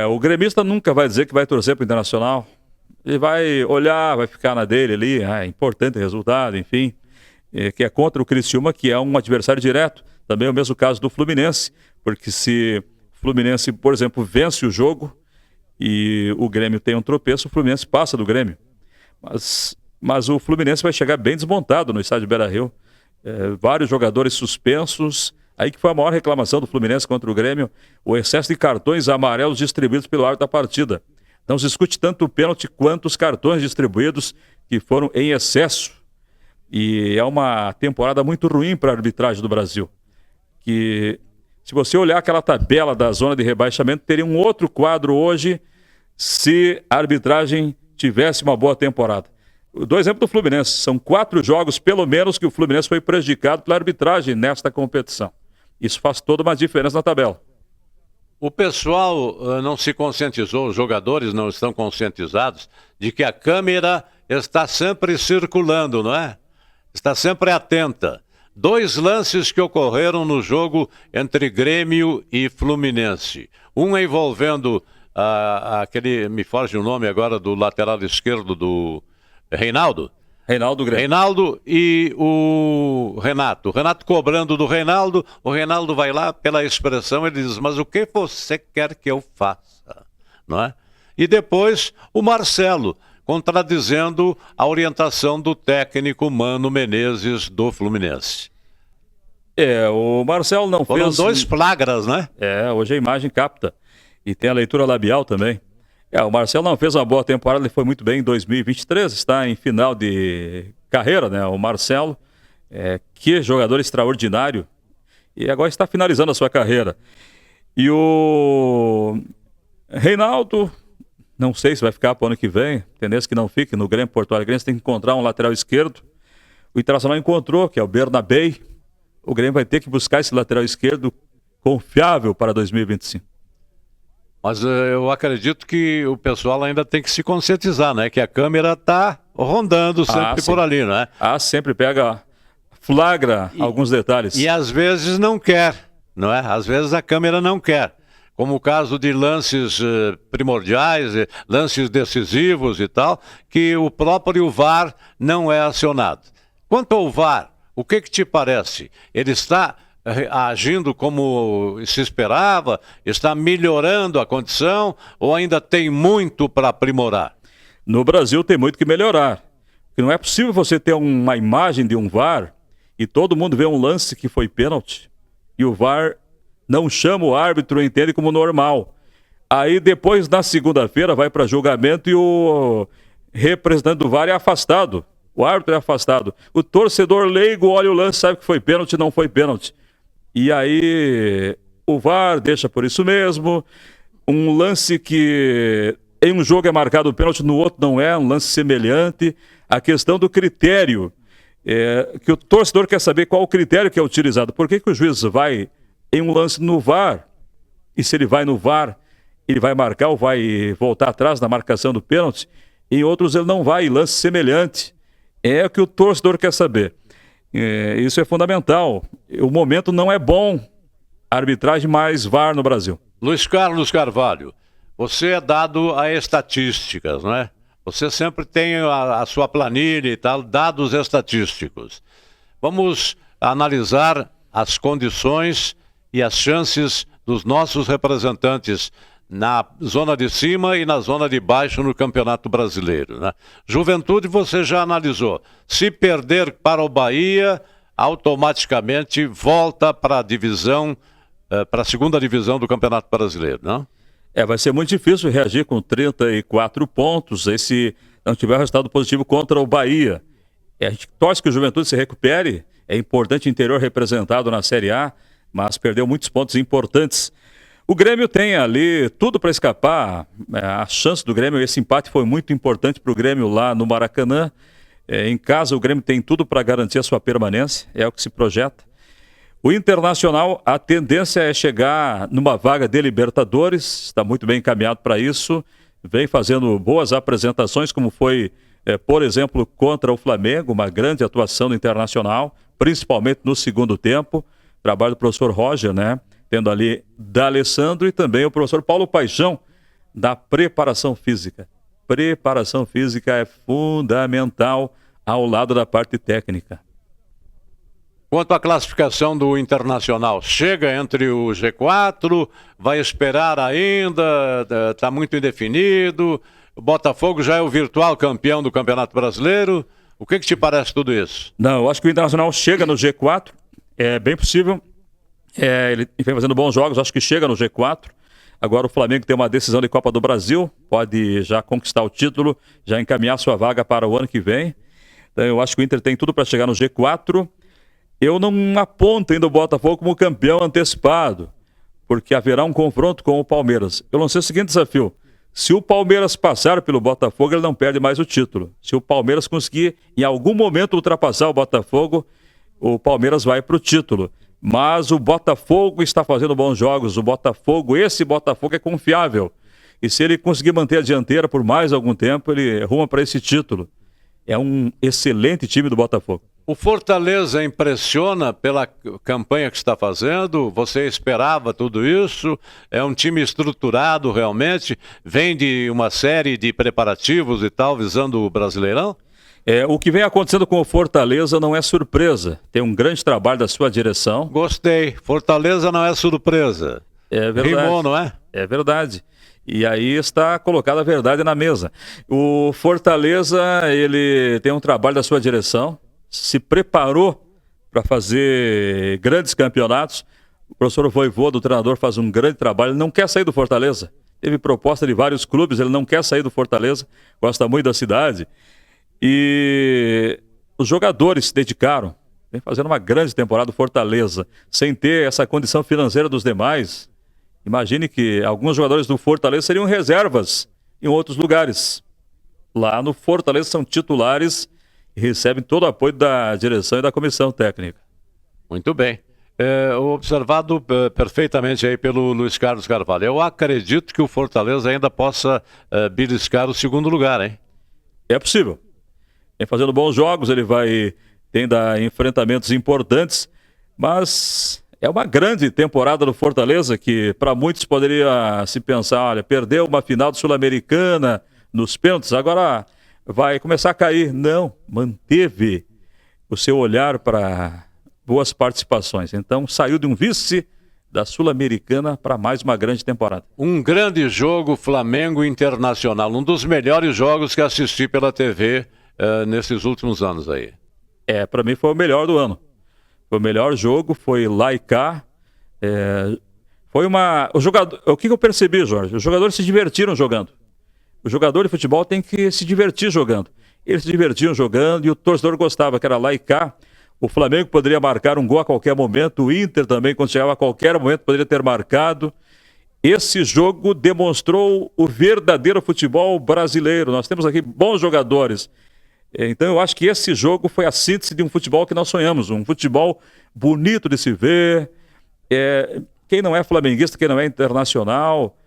S3: O gremista nunca vai dizer que vai torcer para o Internacional. Ele vai olhar, vai ficar na dele ali, é importante o resultado, enfim, que é contra o Criciúma, que é um adversário direto. Também é o mesmo caso do Fluminense, porque se o Fluminense, por exemplo, vence o jogo e o Grêmio tem um tropeço, o Fluminense passa do Grêmio. Mas o Fluminense vai chegar bem desmontado no estádio Beira-Rio. Vários jogadores suspensos. Aí que foi a maior reclamação do Fluminense contra o Grêmio, o excesso de cartões amarelos distribuídos pelo árbitro da partida. Não se discute tanto o pênalti quanto os cartões distribuídos, que foram em excesso. E é uma temporada muito ruim para a arbitragem do Brasil. Que, se você olhar aquela tabela da zona de rebaixamento, teria um outro quadro hoje se a arbitragem tivesse uma boa temporada. Dou exemplo do Fluminense. São 4 jogos, pelo menos, que o Fluminense foi prejudicado pela arbitragem nesta competição. Isso faz toda uma diferença na tabela.
S2: O pessoal não se conscientizou, os jogadores não estão conscientizados de que a câmera está sempre circulando, não é? Está sempre atenta. 2 lances que ocorreram no jogo entre Grêmio e Fluminense. Um envolvendo aquele, me foge o nome agora, do lateral esquerdo do Reinaldo. Reinaldo e o Renato. O Renato cobrando do Reinaldo, o Reinaldo vai lá, pela expressão, ele diz, mas o que você quer que eu faça? Não é? E depois o Marcelo, contradizendo a orientação do técnico Mano Menezes do Fluminense.
S3: O Marcelo não
S2: Foram
S3: fez...
S2: 2 flagras, né?
S3: Hoje a imagem capta. E tem a leitura labial também. O Marcelo não fez uma boa temporada, ele foi muito bem em 2023, está em final de carreira, né? O Marcelo, que jogador extraordinário, e agora está finalizando a sua carreira. E o Reinaldo não sei se vai ficar para o ano que vem, tendência que não fique, no Grêmio Porto Alegre tem que encontrar um lateral esquerdo. O Internacional encontrou, que é o Bernabei. O Grêmio vai ter que buscar esse lateral esquerdo confiável para 2025.
S2: Mas eu acredito que o pessoal ainda tem que se conscientizar, né? Que a câmera está rondando sempre por ali, né?
S3: Sempre flagra alguns detalhes.
S2: E às vezes não quer, não é? Às vezes a câmera não quer. Como o caso de lances primordiais, lances decisivos e tal, que o próprio VAR não é acionado. Quanto ao VAR, o que te parece? Ele está agindo como se esperava? Está melhorando a condição ou ainda tem muito para aprimorar?
S3: No Brasil tem muito que melhorar. Porque não é possível você ter uma imagem de um VAR e todo mundo vê um lance que foi pênalti e o VAR não chama o árbitro, entende como normal. Aí depois, na segunda-feira, vai para julgamento e o representante do VAR é afastado. O árbitro é afastado. O torcedor leigo olha o lance, sabe que foi pênalti, não foi pênalti. E aí o VAR deixa por isso mesmo. Um lance que em um jogo é marcado o pênalti, no outro não é, um lance semelhante. A questão do critério, que o torcedor quer saber qual o critério que é utilizado. Por que o juiz vai em um lance no VAR, e se ele vai no VAR, ele vai marcar ou vai voltar atrás na marcação do pênalti? Em outros ele não vai, em lance semelhante. É o que o torcedor quer saber. Isso é fundamental. O momento não é bom. Arbitragem mais VAR no Brasil.
S2: Luiz Carlos Carvalho, você é dado a estatísticas, não é? Você sempre tem a sua planilha e tal, dados estatísticos. Vamos analisar as condições e as chances dos nossos representantes na zona de cima e na zona de baixo no Campeonato Brasileiro, né? Juventude você já analisou. Se perder para o Bahia, automaticamente volta para a divisão, para a segunda divisão do Campeonato Brasileiro, não?
S3: Vai ser muito difícil reagir com 34 pontos se não tiver resultado positivo contra o Bahia. A gente torce que o Juventude se recupere. É importante o interior representado na Série A, mas perdeu muitos pontos importantes. O Grêmio tem ali tudo para escapar. A chance do Grêmio, esse empate foi muito importante para o Grêmio lá no Maracanã. Em casa, o Grêmio tem tudo para garantir a sua permanência, é o que se projeta. O Internacional, a tendência é chegar numa vaga de Libertadores, está muito bem encaminhado para isso, vem fazendo boas apresentações, como foi, por exemplo, contra o Flamengo, uma grande atuação do Internacional, principalmente no segundo tempo. Trabalho do professor Roger, né? Tendo ali D'Alessandro e também o professor Paulo Paixão, da preparação física. Preparação física é fundamental ao lado da parte técnica.
S2: Quanto à classificação do Internacional, chega entre o G4, vai esperar ainda, está muito indefinido. O Botafogo já é o virtual campeão do Campeonato Brasileiro. O que te parece tudo isso?
S3: Não, eu acho que o Internacional chega no G4, é bem possível. Ele vem fazendo bons jogos, acho que chega no G4. Agora o Flamengo tem uma decisão de Copa do Brasil, pode já conquistar o título, já encaminhar sua vaga para o ano que vem. Então eu acho que o Inter tem tudo para chegar no G4. Eu não aponto ainda o Botafogo como campeão antecipado, porque haverá um confronto com o Palmeiras. Eu lancei o seguinte desafio: se o Palmeiras passar pelo Botafogo, ele não perde mais o título. Se o Palmeiras conseguir, em algum momento, ultrapassar o Botafogo, o Palmeiras vai para o título. Mas o Botafogo está fazendo bons jogos. Esse Botafogo é confiável. E se ele conseguir manter a dianteira por mais algum tempo, ele ruma para esse título. É um excelente time do Botafogo.
S2: O Fortaleza impressiona pela campanha que está fazendo? Você esperava tudo isso? É um time estruturado realmente? Vem de uma série de preparativos e tal, visando o Brasileirão?
S3: O que vem acontecendo com o Fortaleza não é surpresa. Tem um grande trabalho da sua direção.
S2: Gostei. Fortaleza não é surpresa.
S3: É verdade.
S2: Rimou, não é?
S3: É verdade. E aí está colocada a verdade na mesa. O Fortaleza, ele tem um trabalho da sua direção, se preparou para fazer grandes campeonatos. O professor Vojvoda, do treinador, faz um grande trabalho. Ele não quer sair do Fortaleza. Teve proposta de vários clubes, ele não quer sair do Fortaleza, gosta muito da cidade. E os jogadores se dedicaram, vem fazendo uma grande temporada do Fortaleza, sem ter essa condição financeira dos demais. Imagine que alguns jogadores do Fortaleza seriam reservas em outros lugares. Lá no Fortaleza são titulares e recebem todo o apoio da direção e da comissão técnica.
S2: Muito bem. Observado perfeitamente aí pelo Luiz Carlos Carvalho. Eu acredito que o Fortaleza ainda possa beliscar o segundo lugar, hein?
S3: É possível. Vem fazendo bons jogos, ele vai tendo enfrentamentos importantes, mas é uma grande temporada do Fortaleza que para muitos poderia se pensar, olha, perdeu uma final Sul-Americana nos pênaltis, agora vai começar a cair. Não, manteve o seu olhar para boas participações. Então saiu de um vice da Sul-Americana para mais uma grande temporada.
S2: Um grande jogo Flamengo Internacional, um dos melhores jogos que assisti pela TV nesses últimos anos aí.
S3: Para mim foi o melhor do ano. Foi o melhor jogo, foi lá e cá. Foi uma... O que eu percebi, Jorge? Os jogadores se divertiram jogando. O jogador de futebol tem que se divertir jogando. Eles se divertiam jogando e o torcedor gostava, que era lá e cá. O Flamengo poderia marcar um gol a qualquer momento, o Inter também, quando chegava a qualquer momento, poderia ter marcado. Esse jogo demonstrou o verdadeiro futebol brasileiro. Nós temos aqui bons jogadores. Então eu acho que esse jogo foi a síntese de um futebol que nós sonhamos, um futebol bonito de se ver. Quem não é flamenguista, quem não é internacional,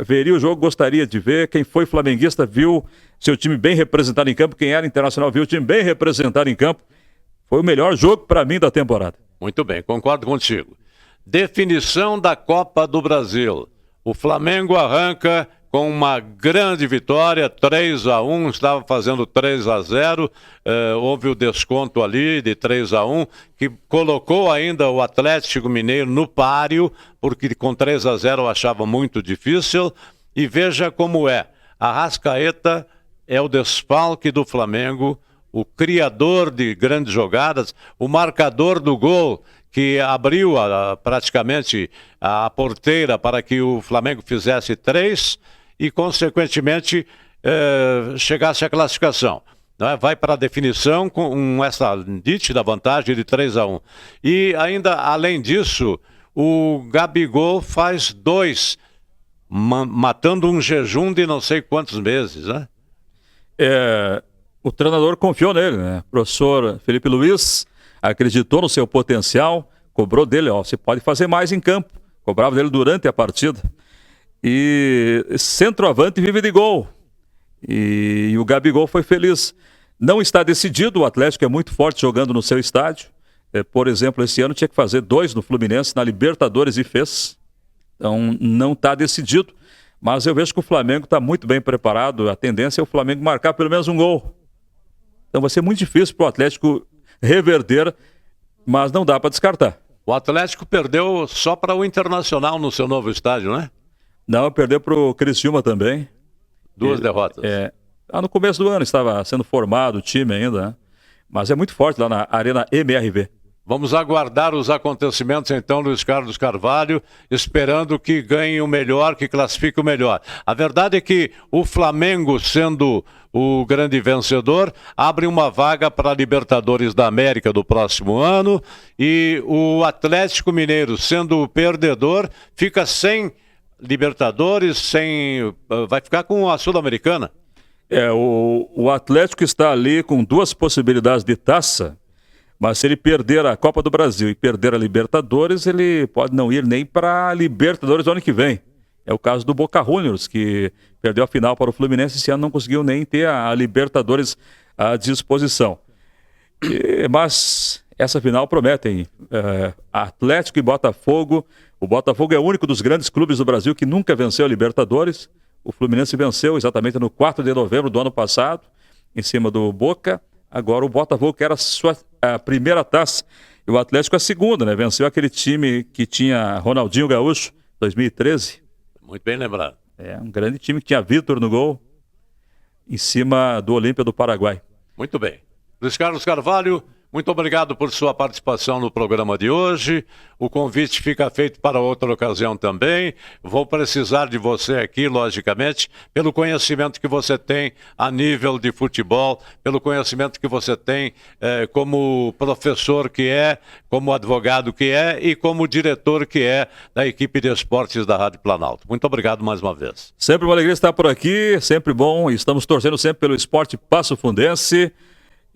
S3: veria o jogo, gostaria de ver. Quem foi flamenguista viu seu time bem representado em campo, quem era internacional viu o time bem representado em campo. Foi o melhor jogo para mim da temporada.
S2: Muito bem, concordo contigo. Definição da Copa do Brasil. O Flamengo arranca com uma grande vitória, 3-1, estava fazendo 3-0, houve o desconto ali de 3-1, que colocou ainda o Atlético Mineiro no páreo, porque com 3-0 eu achava muito difícil, e veja como é. Arrascaeta é o desfalque do Flamengo, o criador de grandes jogadas, o marcador do gol, que abriu praticamente a porteira para que o Flamengo fizesse 3 e, consequentemente, chegasse à classificação. Né? Vai para a definição com essa nítida vantagem de 3-1. E ainda, além disso, o Gabigol faz 2, matando um jejum de não sei quantos meses, né?
S3: O treinador confiou nele, né? O professor Felipe Luiz acreditou no seu potencial, cobrou dele, você pode fazer mais em campo. Cobrava dele durante a partida. E centroavante vive de gol. E o Gabigol foi feliz. Não está decidido, o Atlético é muito forte jogando no seu estádio. Por exemplo, esse ano tinha que fazer 2 no Fluminense, na Libertadores, e fez. Então não está decidido. Mas eu vejo que o Flamengo está muito bem preparado. A tendência é o Flamengo marcar pelo menos um gol. Então vai ser muito difícil para o Atlético reverter, mas não dá para descartar.
S2: O Atlético perdeu só para o Internacional no seu novo estádio, né?
S3: Não, perdeu para o Criciúma também.
S2: 2 derrotas.
S3: No começo do ano estava sendo formado o time ainda, né? Mas é muito forte lá na Arena MRV.
S2: Vamos aguardar os acontecimentos então, Luiz Carlos Carvalho, esperando que ganhe o melhor, que classifique o melhor. A verdade é que o Flamengo, sendo o grande vencedor, abre uma vaga para a Libertadores da América do próximo ano, e o Atlético Mineiro, sendo o perdedor, fica sem Libertadores, vai ficar com a Sul-Americana.
S3: O Atlético está ali com 2 possibilidades de taça. Mas se ele perder a Copa do Brasil e perder a Libertadores, ele pode não ir nem para a Libertadores do ano que vem. É o caso do Boca Juniors, que perdeu a final para o Fluminense esse ano, não conseguiu nem ter a Libertadores à disposição. Mas essa final promete, Atlético e Botafogo. O Botafogo é o único dos grandes clubes do Brasil que nunca venceu a Libertadores. O Fluminense venceu exatamente no 4 de novembro do ano passado, em cima do Boca. Agora o Botafogo, que era a primeira taça, e o Atlético a segunda, né? Venceu aquele time que tinha Ronaldinho Gaúcho, 2013.
S2: Muito bem lembrado.
S3: Um grande time que tinha Vitor no gol, em cima do Olímpia do Paraguai.
S2: Muito bem. Luiz Carlos Carvalho, Muito obrigado por sua participação no programa de hoje. O convite fica feito para outra ocasião também. Vou precisar de você aqui, logicamente, pelo conhecimento que você tem a nível de futebol, pelo conhecimento que você tem como professor que é, como advogado que é e como diretor que é da equipe de esportes da Rádio Planalto. Muito obrigado mais uma vez.
S3: Sempre uma alegria estar por aqui, sempre bom. Estamos torcendo sempre pelo esporte passofundense.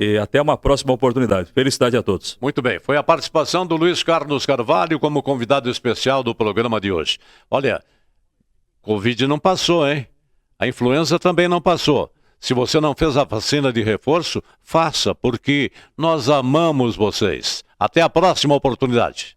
S3: E até uma próxima oportunidade. Felicidade a todos.
S2: Muito bem, foi a participação do Luiz Carlos Carvalho como convidado especial do programa de hoje. Olha, Covid não passou, hein? A influenza também não passou. Se você não fez a vacina de reforço, faça, porque nós amamos vocês. Até a próxima oportunidade.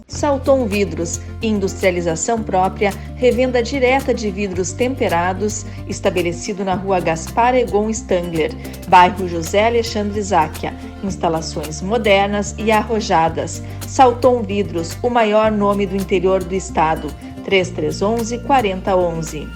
S4: Salton Vidros, industrialização própria, revenda direta de vidros temperados, estabelecido na rua Gaspar Egon Stangler, bairro José Alexandre Záquia. Instalações modernas e arrojadas. Salton Vidros, o maior nome do interior do estado. 3311-4011.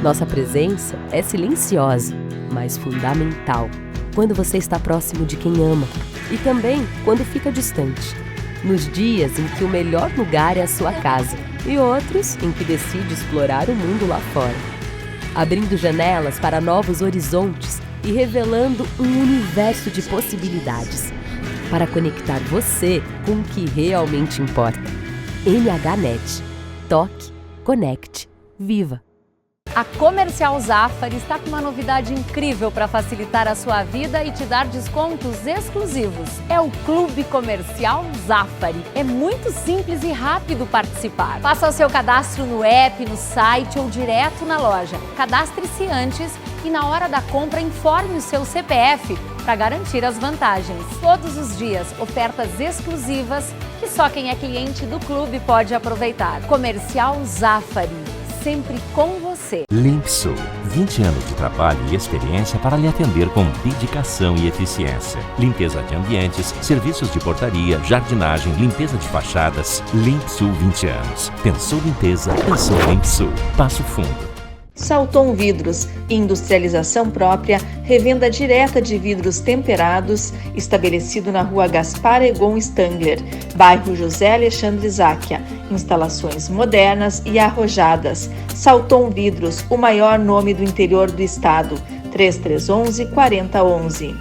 S5: Nossa presença é silenciosa, mas fundamental, quando você está próximo de quem ama e também quando fica distante. Nos dias em que o melhor lugar é a sua casa e outros em que decide explorar o mundo lá fora. Abrindo janelas para novos horizontes e revelando um universo de possibilidades para conectar você com o que realmente importa. NHNet. Toque, conecte, viva!
S6: A Comercial Zafari está com uma novidade incrível para facilitar a sua vida e te dar descontos exclusivos. É o Clube Comercial Zafari. É muito simples e rápido participar. Faça o seu cadastro no app, no site ou direto na loja. Cadastre-se antes e na hora da compra informe o seu CPF para garantir as vantagens. Todos os dias, ofertas exclusivas que só quem é cliente do clube pode aproveitar. Comercial Zafari. Sempre com você.
S7: Limpsul, 20 anos de trabalho e experiência para lhe atender com dedicação e eficiência. Limpeza de ambientes, serviços de portaria, jardinagem, limpeza de fachadas. Limpsul 20 anos. Pensou limpeza, pensou Limpsul. Passo Fundo.
S4: Salton Vidros, industrialização própria, revenda direta de vidros temperados, estabelecido na rua Gaspar Egon Stangler, bairro José Alexandre Záquia. Instalações modernas e arrojadas. Salton Vidros, o maior nome do interior do estado. 3311-4011.